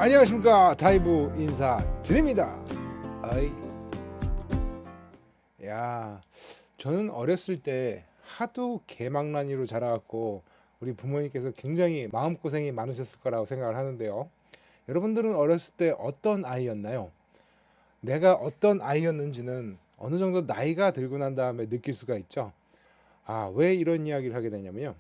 안녕하십니까, 다이브 인사드립니다. 아이, 야, 저는 어렸을 때 하도 개망난이로 자라갖고 우리 부모님께서 굉장히 마음고생이 많으셨을 거라고 생각을 하는데요. 여러분들은 어렸을 때 어떤 아이였나요? 내가 어떤 아이였는지는 어느 정도 나이가 들고 난 다음에 느낄 수가 있죠. 왜 이런 이야기를 하게 되냐면요,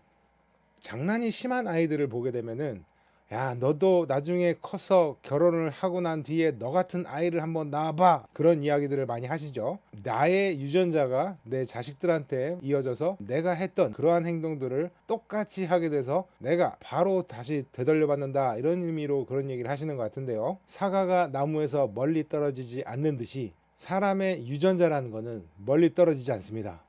장난이 심한 아이들을 보게 되면은, 야, 너도 나중에 커서 결혼을 하고 난 뒤에 너 같은 아이를 한번 낳아봐, 그런 이야기들을 많이 하시죠. 나의 유전자가 내 자식들한테 이어져서 내가 했던 그러한 행동들을 똑같이 하게 돼서 내가 바로 다시 되돌려 받는다, 이런 의미로 그런 얘기를 하시는 것 같은데요. 사과가 나무에서 멀리 떨어지지 않는 듯이 사람의 유전자라는 거는 멀리 떨어지지 않습니다.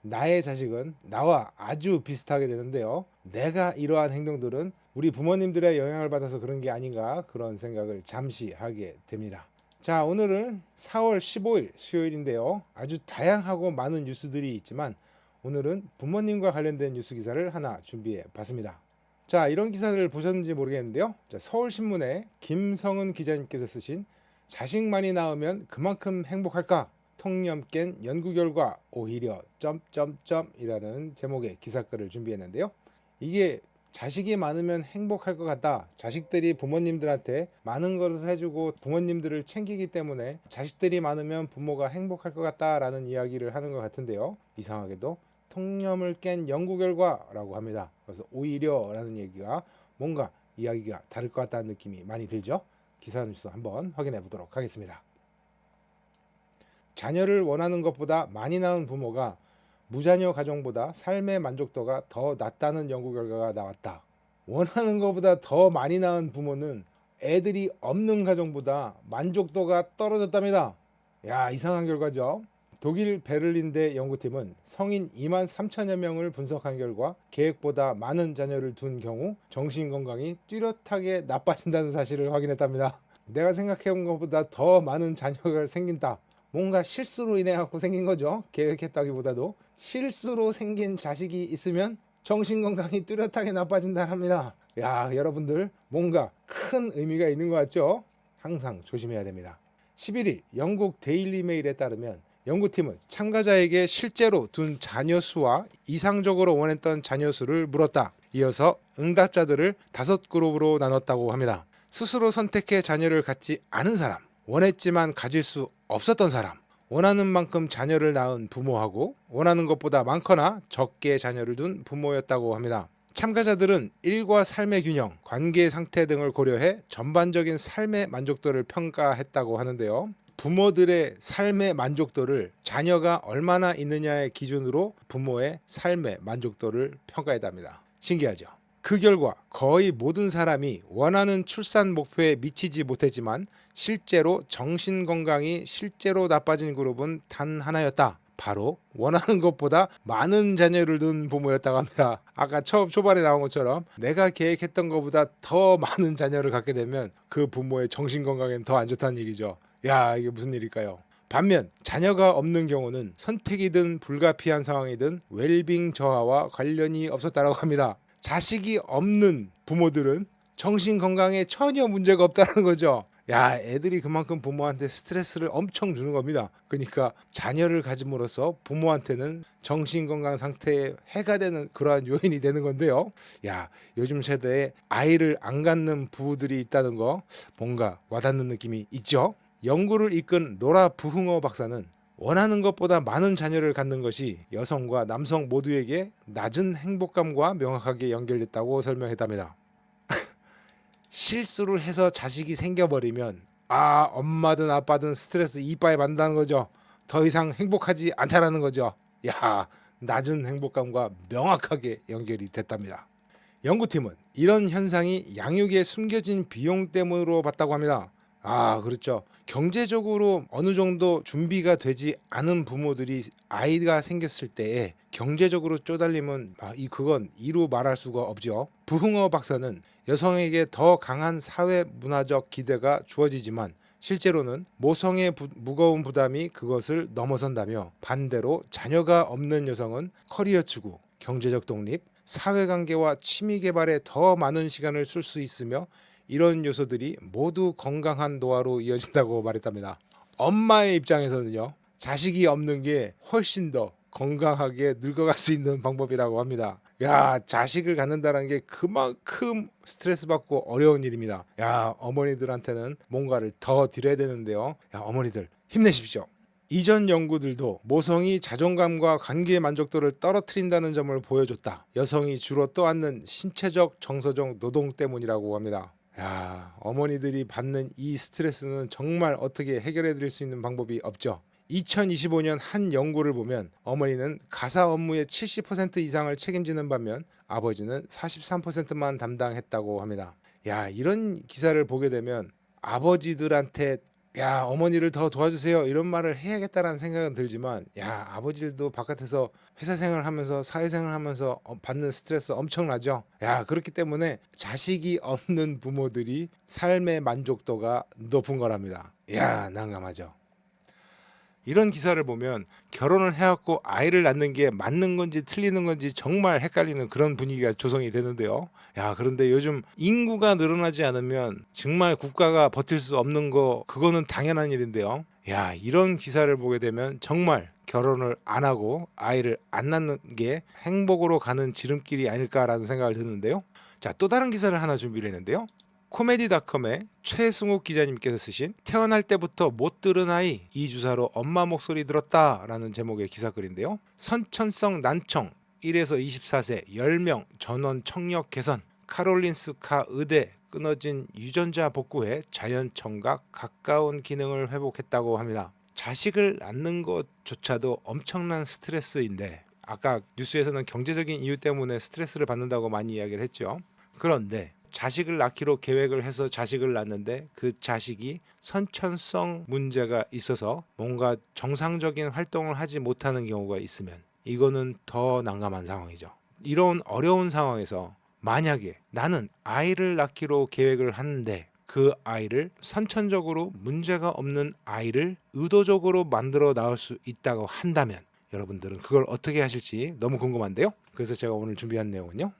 나의 자식은 나와 아주 비슷하게 되는데요. 내가 이러한 행동들은 우리 부모님들의 영향을 받아서 그런 게 아닌가, 그런 생각을 잠시 하게 됩니다. 자, 오늘은 4월 15일 수요일인데요. 아주 다양하고 많은 뉴스들이 있지만 오늘은 부모님과 관련된 뉴스 기사를 하나 준비해 봤습니다. 자, 이런 기사를 보셨는지 모르겠는데요. 자, 서울신문에 김성은 기자님께서 쓰신 자식 많이 낳으면 그만큼 행복할까? 통념 깬 연구 결과 오히려 점점점이라는 제목의 기사글을 준비했는데요. 이게 자식이 많으면 행복할 것 같다, 자식들이 부모님들한테 많은 것을 해주고 부모님들을 챙기기 때문에 자식들이 많으면 부모가 행복할 것 같다라는 이야기를 하는 것 같은데요. 이상하게도 통념을 깬 연구 결과라고 합니다. 그래서 오히려 라는 얘기가 뭔가 이야기가 다를 것 같다는 느낌이 많이 들죠. 기사 뉴스 한번 확인해 보도록 하겠습니다. 자녀를 원하는 것보다 많이 낳은 부모가 무자녀 가정보다 삶의 만족도가 더 낮다는 연구 결과가 나왔다. 원하는 것보다 더 많이 낳은 부모는 애들이 없는 가정보다 만족도가 떨어졌답니다. 야, 이상한 결과죠. 독일 베를린대 연구팀은 성인 2만 3천여 명을 분석한 결과 계획보다 많은 자녀를 둔 경우 정신건강이 뚜렷하게 나빠진다는 사실을 확인했답니다. 내가 생각해온 것보다 더 많은 자녀가 생긴다. 뭔가 실수로 인해 갖고 생긴 거죠. 계획했다기보다도 실수로 생긴 자식이 있으면 정신건강이 뚜렷하게 나빠진다랍니다. 야, 여러분들 뭔가 큰 의미가 있는 것 같죠? 항상 조심해야 됩니다. 11일 영국 데일리 메일에 따르면 연구팀은 참가자에게 실제로 둔 자녀 수와 이상적으로 원했던 자녀 수를 물었다. 이어서 응답자들을 5그룹으로 나눴다고 합니다. 스스로 선택해 자녀를 갖지 않은 사람, 원했지만 가질 수 없었던 사람, 원하는 만큼 자녀를 낳은 부모하고 원하는 것보다 많거나 적게 자녀를 둔 부모였다고 합니다. 참가자들은 일과 삶의 균형, 관계 상태 등을 고려해 전반적인 삶의 만족도를 평가했다고 하는데요. 부모들의 삶의 만족도를 자녀가 얼마나 있느냐의 기준으로 부모의 삶의 만족도를 평가했답니다. 신기하죠? 그 결과 거의 모든 사람이 원하는 출산 목표에 미치지 못했지만 실제로 정신건강이 실제로 나빠진 그룹은 단 하나였다. 바로 원하는 것보다 많은 자녀를 둔 부모였다고 합니다. 아까 초반에 나온 것처럼 내가 계획했던 것보다 더 많은 자녀를 갖게 되면 그 부모의 정신건강에는 더 안 좋다는 얘기죠. 야, 이게 무슨 일일까요? 반면 자녀가 없는 경우는 선택이든 불가피한 상황이든 웰빙 저하와 관련이 없었다고 합니다. 자식이 없는 부모들은 정신건강에 전혀 문제가 없다는 거죠. 야, 애들이 그만큼 부모한테 스트레스를 엄청 주는 겁니다. 그러니까 자녀를 가짐으로써 부모한테는 정신건강 상태에 해가 되는 그러한 요인이 되는 건데요. 야, 요즘 세대에 아이를 안 갖는 부부들이 있다는 거 뭔가 와닿는 느낌이 있죠. 연구를 이끈 로라 부흥어 박사는 원하는 것보다 많은 자녀를 갖는 것이 여성과 남성 모두에게 낮은 행복감과 명확하게 연결됐다고 설명했답니다. 실수를 해서 자식이 생겨버리면 엄마든 아빠든 스트레스 이빠이 받는다는 거죠. 더 이상 행복하지 않다라는 거죠. 야, 낮은 행복감과 명확하게 연결이 됐답니다. 연구팀은 이런 현상이 양육에 숨겨진 비용 때문으로 봤다고 합니다. 그렇죠. 경제적으로 어느 정도 준비가 되지 않은 부모들이 아이가 생겼을 때에 경제적으로 쪼달림은 그건 이루 말할 수가 없죠. 부흥어 박사는 여성에게 더 강한 사회 문화적 기대가 주어지지만 실제로는 모성의 무거운 부담이 그것을 넘어선다며, 반대로 자녀가 없는 여성은 커리어 추구, 경제적 독립, 사회관계와 취미 개발에 더 많은 시간을 쓸 수 있으며 이런 요소들이 모두 건강한 노화로 이어진다고 말했답니다. 엄마의 입장에서는요, 자식이 없는 게 훨씬 더 건강하게 늙어갈 수 있는 방법이라고 합니다. 야, 자식을 갖는다는 게 그만큼 스트레스 받고 어려운 일입니다. 야, 어머니들한테는 뭔가를 더 드려야 되는데요. 야, 어머니들 힘내십시오. 이전 연구들도 모성이 자존감과 관계 만족도를 떨어뜨린다는 점을 보여줬다. 여성이 주로 떠안는 신체적 정서적 노동 때문이라고 합니다. 야, 어머니들이 받는 이 스트레스는 정말 어떻게 해결해 드릴 수 있는 방법이 없죠. 2025년 한 연구를 보면 어머니는 가사 업무의 70% 이상을 책임지는 반면 아버지는 43%만 담당했다고 합니다. 야, 이런 기사를 보게 되면 아버지들한테 야, 어머니를 더 도와주세요 이런 말을 해야겠다라는 생각은 들지만, 야, 아버지들도 바깥에서 회사 생활하면서 사회생활 하면서 받는 스트레스 엄청나죠. 야, 그렇기 때문에 자식이 없는 부모들이 삶의 만족도가 높은 거랍니다. 야, 난감하죠. 이런 기사를 보면 결혼을 해갖고 아이를 낳는 게 맞는 건지 틀리는 건지 정말 헷갈리는 그런 분위기가 조성이 되는데요. 야, 그런데 요즘 인구가 늘어나지 않으면 정말 국가가 버틸 수 없는 거, 그거는 당연한 일인데요. 야, 이런 기사를 보게 되면 정말 결혼을 안 하고 아이를 안 낳는 게 행복으로 가는 지름길이 아닐까라는 생각을 드는데요. 자, 또 다른 기사를 하나 준비를 했는데요. 코미디닷컴의 최승욱 기자님께서 쓰신 태어날 때부터 못 들은 아이 이 주사로 엄마 목소리 들었다라는 제목의 기사글인데요. 선천성 난청 1에서 24세 10명 전원 청력 개선, 카롤린스카 의대 끊어진 유전자 복구에 자연청각 가까운 기능을 회복했다고 합니다. 자식을 낳는 것조차도 엄청난 스트레스인데, 아까 뉴스에서는 경제적인 이유 때문에 스트레스를 받는다고 많이 이야기를 했죠. 그런데 자식을 낳기로 계획을 해서 자식을 낳는데 그 자식이 선천성 문제가 있어서 뭔가 정상적인 활동을 하지 못하는 경우가 있으면 이거는 더 난감한 상황이죠. 이런 어려운 상황에서 만약에 나는 아이를 낳기로 계획을 하는데 그 아이를 선천적으로 문제가 없는 아이를 의도적으로 만들어 낳을 수 있다고 한다면 여러분들은 그걸 어떻게 하실지 너무 궁금한데요. 그래서 제가 오늘 준비한 내용은요,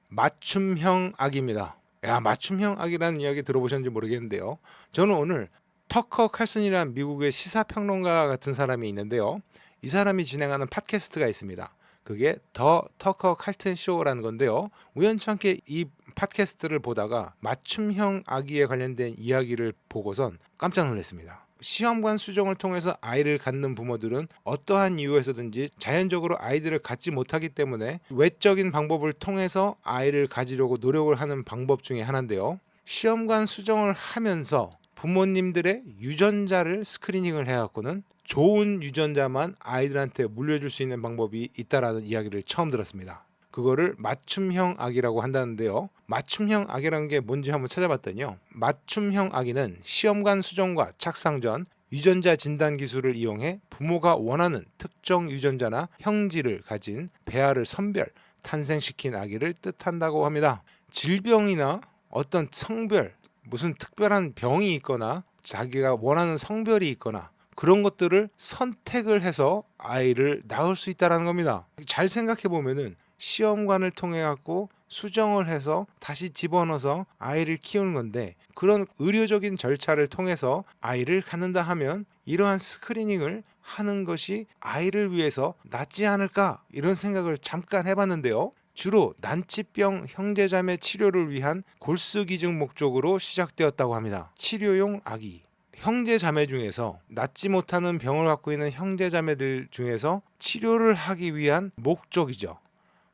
맞춤형 악입니다. 야, 맞춤형 악이라는 이야기 들어보셨는지 모르겠는데요. 저는 오늘 터커 칼슨이라는 미국의 시사평론가 같은 사람이 있는데요. 이 사람이 진행하는 팟캐스트가 있습니다. 그게 더 터커 칼튼 쇼라는 건데요. 우연찮게 이 팟캐스트를 보다가 맞춤형 아기에 관련된 이야기를 보고선 깜짝 놀랐습니다. 시험관 수정을 통해서 아이를 갖는 부모들은 어떠한 이유에서든지 자연적으로 아이들을 갖지 못하기 때문에 외적인 방법을 통해서 아이를 가지려고 노력을 하는 방법 중에 하나인데요. 시험관 수정을 하면서 부모님들의 유전자를 스크리닝을 해갖고는 좋은 유전자만 아이들한테 물려줄 수 있는 방법이 있다라는 이야기를 처음 들었습니다. 그거를 맞춤형 아기라고 한다는데요. 맞춤형 아기라는 게 뭔지 한번 찾아봤더니요. 맞춤형 아기는 시험관 수정과 착상 전 유전자 진단 기술을 이용해 부모가 원하는 특정 유전자나 형질을 가진 배아를 선별, 탄생시킨 아기를 뜻한다고 합니다. 질병이나 어떤 성별, 무슨 특별한 병이 있거나 자기가 원하는 성별이 있거나 그런 것들을 선택을 해서 아이를 낳을 수 있다는 겁니다. 잘 생각해 보면은 시험관을 통해 갖고 수정을 해서 다시 집어넣어서 아이를 키우는 건데, 그런 의료적인 절차를 통해서 아이를 갖는다 하면 이러한 스크리닝을 하는 것이 아이를 위해서 낫지 않을까, 이런 생각을 잠깐 해봤는데요. 주로 난치병 형제자매 치료를 위한 골수기증 목적으로 시작되었다고 합니다. 치료용 아기. 형제자매 중에서 낫지 못하는 병을 갖고 있는 형제자매들 중에서 치료를 하기 위한 목적이죠.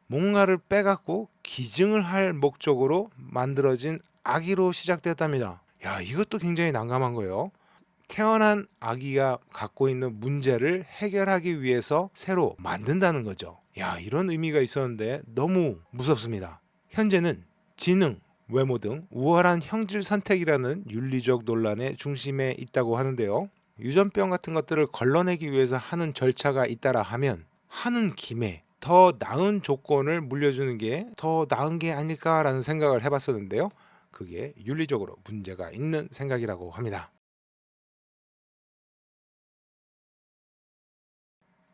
뭔가를 빼갖고 기증을 할 목적으로 만들어진 아기로 시작됐답니다. 야, 이것도 굉장히 난감한 거예요. 태어난 아기가 갖고 있는 문제를 해결하기 위해서 새로 만든다는 거죠. 야, 이런 의미가 있었는데 너무 무섭습니다. 현재는 지능, 외모 등 우월한 형질 선택이라는 윤리적 논란의 중심에 있다고 하는데요. 유전병 같은 것들을 걸러내기 위해서 하는 절차가 있다라 하면 하는 김에 더 나은 조건을 물려주는 게 더 나은 게 아닐까라는 생각을 해봤었는데요. 그게 윤리적으로 문제가 있는 생각이라고 합니다.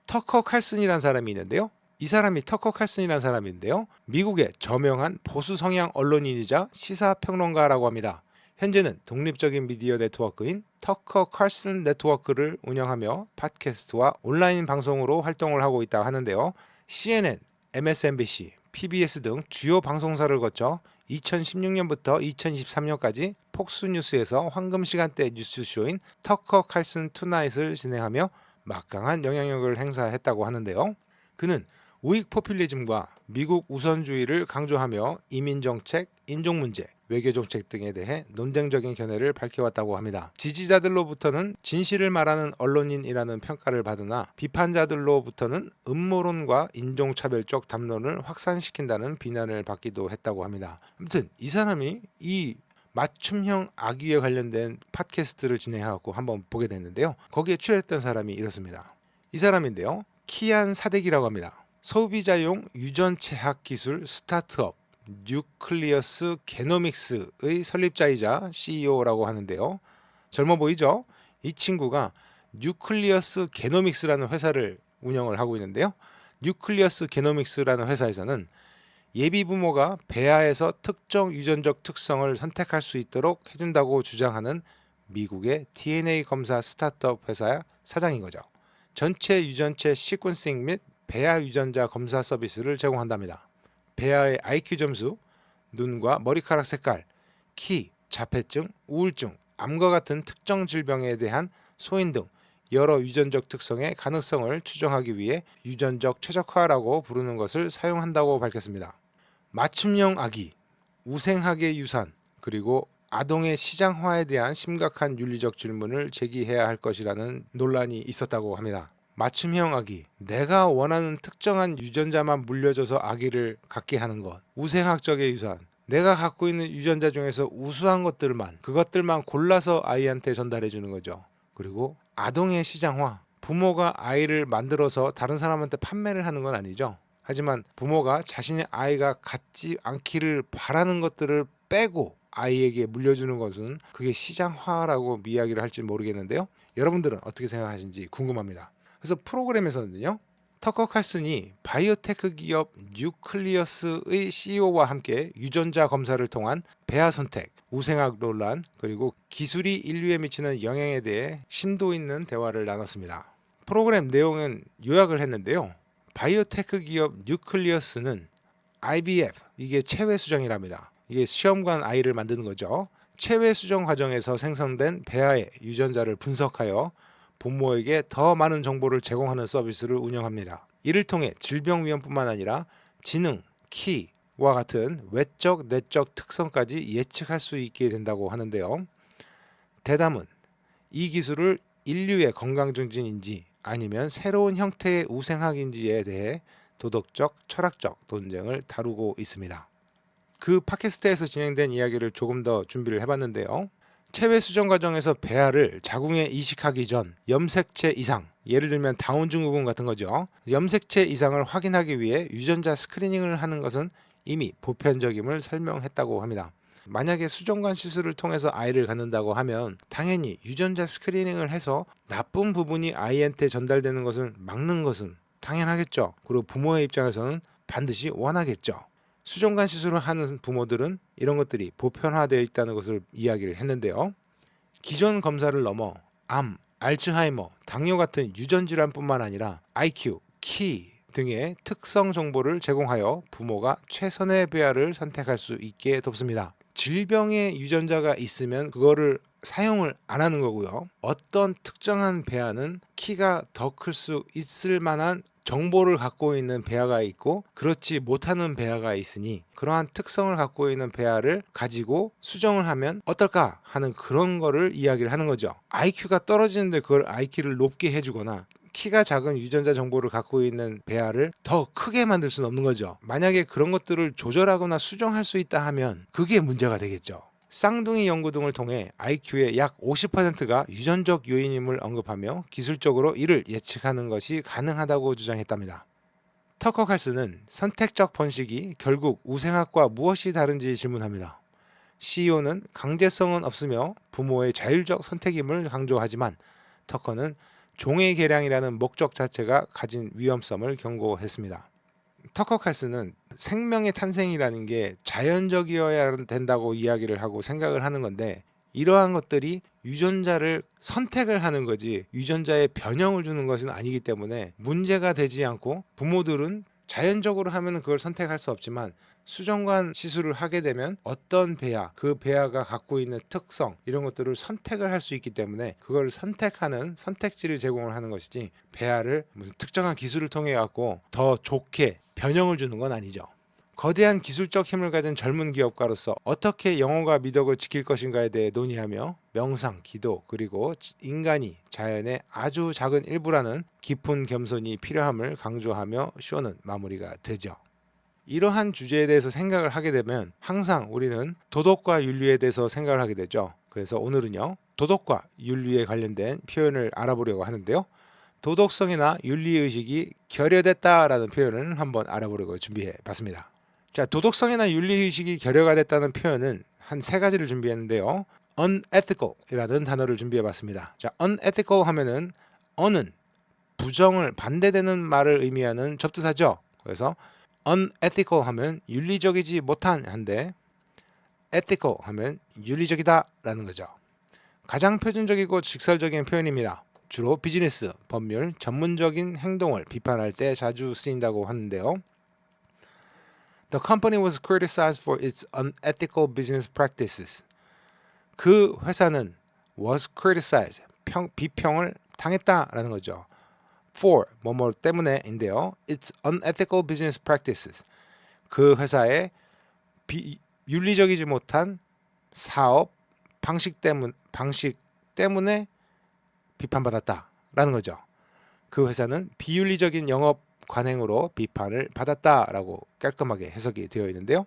터커 칼슨이라는 사람이 있는데요. 이 사람이 터커 칼슨이라는 사람인데요. 미국의 저명한 보수 성향 언론인이자 시사평론가라고 합니다. 현재는 독립적인 미디어 네트워크인 터커 칼슨 네트워크를 운영하며 팟캐스트와 온라인 방송으로 활동을 하고 있다고 하는데요. CNN, MSNBC, PBS 등 주요 방송사를 거쳐 2016년부터 2023년까지 폭스뉴스에서 황금 시간대 뉴스쇼인 터커 칼슨 투나잇을 진행하며 막강한 영향력을 행사했다고 하는데요. 그는 우익 포퓰리즘과 미국 우선주의를 강조하며 이민정책, 인종문제, 외교정책 등에 대해 논쟁적인 견해를 밝혀왔다고 합니다. 지지자들로부터는 진실을 말하는 언론인이라는 평가를 받으나 비판자들로부터는 음모론과 인종차별적 담론을 확산시킨다는 비난을 받기도 했다고 합니다. 아무튼 이 사람이 이 맞춤형 악의에 관련된 팟캐스트를 진행하고 한번 보게 됐는데요. 거기에 출연했던 사람이 이렇습니다. 이 사람인데요. 키안 사덱이라고 합니다. 소비자용 유전체학 기술 스타트업 뉴클리어스 게노믹스의 설립자이자 CEO라고 하는데요. 젊어 보이죠? 이 친구가 뉴클리어스 게노믹스라는 회사를 운영을 하고 있는데요. 뉴클리어스 게노믹스라는 회사에서는 예비 부모가 배아에서 특정 유전적 특성을 선택할 수 있도록 해준다고 주장하는 미국의 DNA 검사 스타트업 회사 사장인 거죠. 전체 유전체 시퀀싱 및 배아 유전자 검사 서비스를 제공한답니다. 배아의 IQ 점수, 눈과 머리카락 색깔, 키, 자폐증, 우울증, 암과 같은 특정 질병에 대한 소인 등 여러 유전적 특성의 가능성을 추정하기 위해 유전적 최적화라고 부르는 것을 사용한다고 밝혔습니다. 맞춤형 아기, 우생학의 유산, 그리고 아동의 시장화에 대한 심각한 윤리적 질문을 제기해야 할 것이라는 논란이 있었다고 합니다. 맞춤형 아기, 내가 원하는 특정한 유전자만 물려줘서 아기를 갖게 하는 것, 우생학적의 유산, 내가 갖고 있는 유전자 중에서 우수한 그것들만 골라서 아이한테 전달해 주는 거죠. 그리고 아동의 시장화, 부모가 아이를 만들어서 다른 사람한테 판매를 하는 건 아니죠. 하지만 부모가 자신의 아이가 갖지 않기를 바라는 것들을 빼고 아이에게 물려주는 것은 그게 시장화라고 이야기를 할지 모르겠는데요. 여러분들은 어떻게 생각하시는지 궁금합니다. 그래서 프로그램에서는요. 터커 칼슨이 바이오테크 기업 뉴클리어스의 CEO와 함께 유전자 검사를 통한 배아 선택, 우생학 논란, 그리고 기술이 인류에 미치는 영향에 대해 심도 있는 대화를 나눴습니다. 프로그램 내용은 요약을 했는데요. 바이오테크 기업 뉴클리어스는 IVF, 이게 체외 수정이랍니다. 이게 시험관 아이를 만드는 거죠. 체외 수정 과정에서 생성된 배아의 유전자를 분석하여 부모에게 더 많은 정보를 제공하는 서비스를 운영합니다. 이를 통해 질병 위험뿐만 아니라 지능, 키와 같은 외적, 내적 특성까지 예측할 수 있게 된다고 하는데요. 대담은 이 기술을 인류의 건강 증진인지 아니면 새로운 형태의 우생학인지에 대해 도덕적, 철학적 논쟁을 다루고 있습니다. 그 팟캐스트에서 진행된 이야기를 조금 더 준비를 해봤는데요. 체외 수정 과정에서 배아를 자궁에 이식하기 전 염색체 이상, 예를 들면 다운 증후군 같은 거죠. 염색체 이상을 확인하기 위해 유전자 스크리닝을 하는 것은 이미 보편적임을 설명했다고 합니다. 만약에 수정관 시술을 통해서 아이를 갖는다고 하면 당연히 유전자 스크리닝을 해서 나쁜 부분이 아이한테 전달되는 것을 막는 것은 당연하겠죠. 그리고 부모의 입장에서는 반드시 원하겠죠. 수정관 시술을 하는 부모들은 이런 것들이 보편화되어 있다는 것을 이야기를 했는데요. 기존 검사를 넘어 암, 알츠하이머, 당뇨 같은 유전질환뿐만 아니라 IQ, 키 등의 특성 정보를 제공하여 부모가 최선의 배아를 선택할 수 있게 돕습니다. 질병의 유전자가 있으면 그거를 사용을 안 하는 거고요. 어떤 특정한 배아는 키가 더 클 수 있을 만한 정보를 갖고 있는 배아가 있고 그렇지 못하는 배아가 있으니 그러한 특성을 갖고 있는 배아를 가지고 수정을 하면 어떨까 하는 그런 거를 이야기를 하는 거죠. IQ가 떨어지는데 그걸 IQ를 높게 해주거나 키가 작은 유전자 정보를 갖고 있는 배아를 더 크게 만들 수는 없는 거죠. 만약에 그런 것들을 조절하거나 수정할 수 있다 하면 그게 문제가 되겠죠. 쌍둥이 연구 등을 통해 IQ의 약 50%가 유전적 요인임을 언급하며 기술적으로 이를 예측하는 것이 가능하다고 주장했답니다. 터커 칼슨은 선택적 번식이 결국 우생학과 무엇이 다른지 질문합니다. CEO는 강제성은 없으며 부모의 자율적 선택임을 강조하지만 터커는 종의 개량이라는 목적 자체가 가진 위험성을 경고했습니다. 터커 칼슨은 생명의 탄생이라는 게 자연적이어야 된다고 이야기를 하고 생각을 하는 건데, 이러한 것들이 유전자를 선택을 하는 거지 유전자에 변형을 주는 것은 아니기 때문에 문제가 되지 않고, 부모들은 자연적으로 하면 그걸 선택할 수 없지만 수정관 시술을 하게 되면 어떤 배아, 그 배아가 갖고 있는 특성, 이런 것들을 선택을 할 수 있기 때문에 그걸 선택하는 선택지를 제공을 하는 것이지, 배아를 무슨 특정한 기술을 통해 갖고 더 좋게 변형을 주는 건 아니죠. 거대한 기술적 힘을 가진 젊은 기업가로서 어떻게 영혼과 미덕을 지킬 것인가에 대해 논의하며, 명상, 기도, 그리고 인간이 자연의 아주 작은 일부라는 깊은 겸손이 필요함을 강조하며 쇼는 마무리가 되죠. 이러한 주제에 대해서 생각을 하게 되면 항상 우리는 도덕과 윤리에 대해서 생각을 하게 되죠. 그래서 오늘은요, 도덕과 윤리에 관련된 표현을 알아보려고 하는데요, 도덕성이나 윤리의식이 결여됐다라는 표현을 한번 알아보려고 준비해 봤습니다. 자, 도덕성이나 윤리의식이 결여가 됐다는 표현은 한 세 가지를 준비했는데요, unethical 이라는 단어를 준비해 봤습니다. 자, unethical 하면은 un은 부정을, 반대되는 말을 의미하는 접두사죠. 그래서 unethical 하면 윤리적이지 못한 한데, ethical 하면 윤리적이다 라는 거죠. 가장 표준적이고 직설적인 표현입니다. 주로 비즈니스, 법률, 전문적인 행동을 비판할 때 자주 쓰인다고 하는데요. The company was criticized for its unethical business practices. 그 회사는 was criticized, 비평을 당했다라는 거죠. For, 뭐뭐 때문에인데요. Its unethical business practices. 그 회사의 윤리적이지 못한 사업 방식 때문에 비판받았다라는 거죠. 그 회사는 비윤리적인 영업 관행으로 비판을 받았다라고 깔끔하게 해석이 되어 있는데요.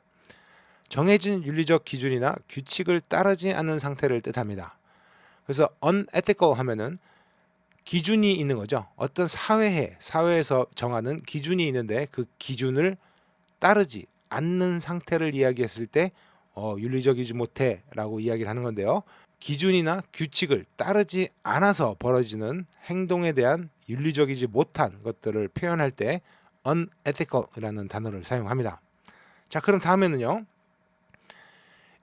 정해진 윤리적 기준이나 규칙을 따르지 않는 상태를 뜻합니다. 그래서 unethical 하면은 기준이 있는 거죠. 어떤 사회에서 정하는 기준이 있는데 그 기준을 따르지 않는 상태를 이야기했을 때 윤리적이지 못해 라고 이야기를 하는 건데요. 기준이나 규칙을 따르지 않아서 벌어지는 행동에 대한 윤리적이지 못한 것들을 표현할 때 unethical이라는 단어를 사용합니다. 자, 그럼 다음에는요,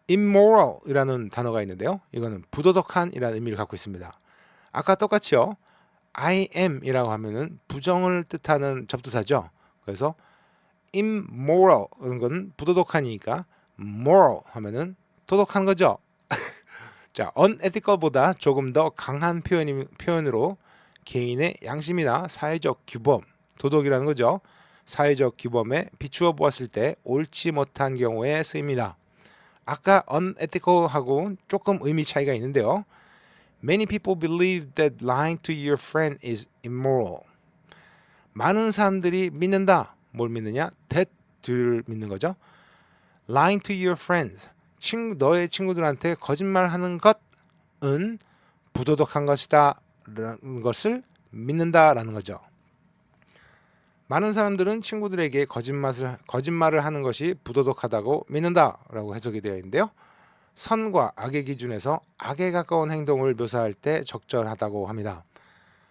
immoral이라는 단어가 있는데요, 이거는 부도덕한이라는 의미를 갖고 있습니다. 아까 똑같이요, I am이라고 하면은 부정을 뜻하는 접두사죠. 그래서 immoral 건 부도덕하니까 moral 하면은 도덕한 거죠. 자, unethical보다 조금 더 강한 표현으로 개인의 양심이나 사회적 규범, 도덕이라는 거죠. 사회적 규범에 비추어 보았을 때 옳지 못한 경우에 쓰입니다. 아까 unethical하고 조금 의미 차이가 있는데요. Many people believe that lying to your friend is immoral. 많은 사람들이 믿는다. 뭘 믿느냐? that를 믿는 거죠. Lying to your friends. 너의 친구들한테 거짓말하는 것은 부도덕한 것이다 라는 것을 믿는다라는 거죠. 많은 사람들은 친구들에게 거짓말을 하는 것이 부도덕하다고 믿는다라고 해석이 되어 있는데요. 선과 악의 기준에서 악에 가까운 행동을 묘사할 때 적절하다고 합니다.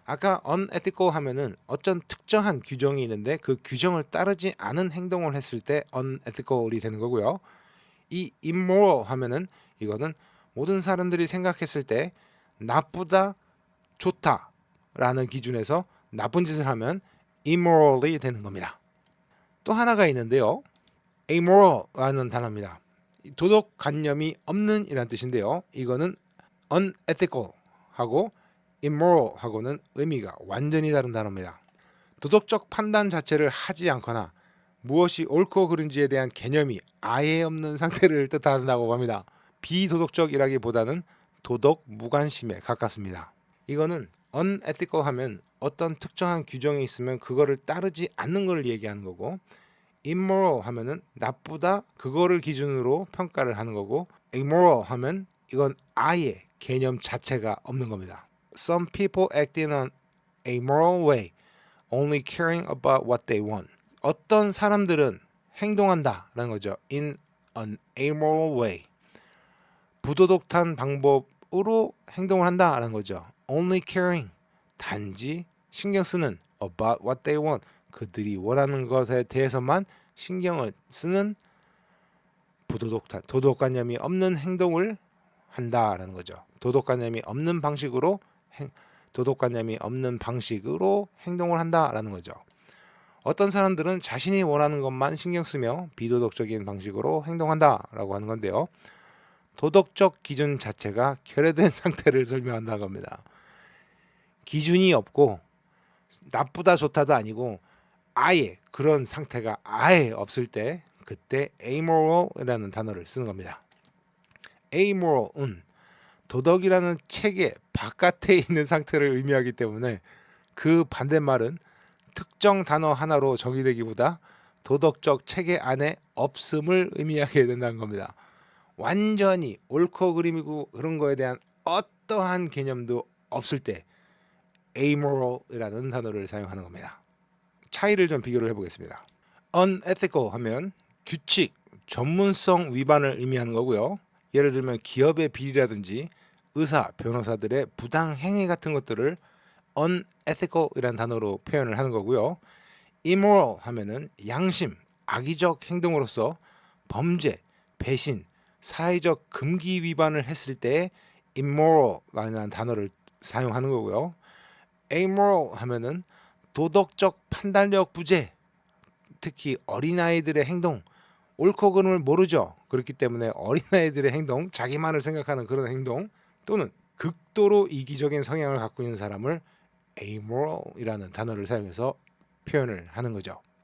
아까 unethical 하면은 어떤 특정한 규정이 있는데 그 규정을 따르지 않은 행동을 했을 때 unethical이 되는 거고요. 이 immoral 하면은 이거는 모든 사람들이 생각했을 때 나쁘다, 좋다라는 기준에서 나쁜 짓을 하면 immoral이 되는 겁니다. 또 하나가 있는데요, amoral라는 단어입니다. 도덕관념이 없는 이란 뜻인데요, 이거는 unethical하고 immoral하고는 의미가 완전히 다른 단어입니다. 도덕적 판단 자체를 하지 않거나 무엇이 옳고 그른지에 대한 개념이 아예 없는 상태를 뜻한다고 합니다. 비도덕적이라기보다는 도덕 무관심에 가깝습니다. 이거는 unethical 하면 어떤 특정한 규정이 있으면 그거를 따르지 않는 걸 얘기하는 거고, immoral 하면은 나쁘다, 그거를 기준으로 평가를 하는 거고, immoral 하면 이건 아예 개념 자체가 없는 겁니다. Some people act in an amoral way, only caring about what they want. 어떤 사람들은 행동한다라는 거죠. In an amoral way. 부도덕한 방법으로 행동을 한다라는 거죠. Only caring. 단지 신경 쓰는 about what they want. 그들이 원하는 것에 대해서만 신경을 쓰는 도덕관념이 없는 행동을 한다라는 거죠. 도덕관념이 없는 방식으로 행동을 한다라는 거죠. 어떤 사람들은 자신이 원하는 것만 신경 쓰며 비도덕적인 방식으로 행동한다라고 하는 건데요. 도덕적 기준 자체가 결여된 상태를 설명한다고 합니다. 기준이 없고 나쁘다 좋다도 아니고 아예 그런 상태가 아예 없을 때 그때 amoral이라는 단어를 쓰는 겁니다. amoral은 도덕이라는 체계 바깥에 있는 상태를 의미하기 때문에 그 반대말은 특정 단어 하나로 정의되기보다 도덕적 체계 안에 없음을 의미하게 된다는 겁니다. 완전히 옳고 그름이고 그런 거에 대한 어떠한 개념도 없을 때 amoral이라는 단어를 사용하는 겁니다. 차이를 좀 비교를 해보겠습니다. unethical 하면 규칙, 전문성 위반을 의미하는 거고요. 예를 들면 기업의 비리라든지 의사, 변호사들의 부당 행위 같은 것들을 unethical이라는 단어로 표현을 하는 거고요. immoral 하면은 양심, 악의적 행동으로서 범죄, 배신, 사회적 금기 위반을 했을 때 immoral이라는 단어를 사용하는 거고요. amoral 하면은 도덕적 판단력 부재, 특히 어린아이들의 행동, 옳고 그름을 모르죠. 그렇기 때문에 어린아이들의 행동, 자기만을 생각하는 그런 행동 또는 극도로 이기적인 성향을 갖고 있는 사람을 amoral이라는 단어를 사용해서 표현을 하는 거죠.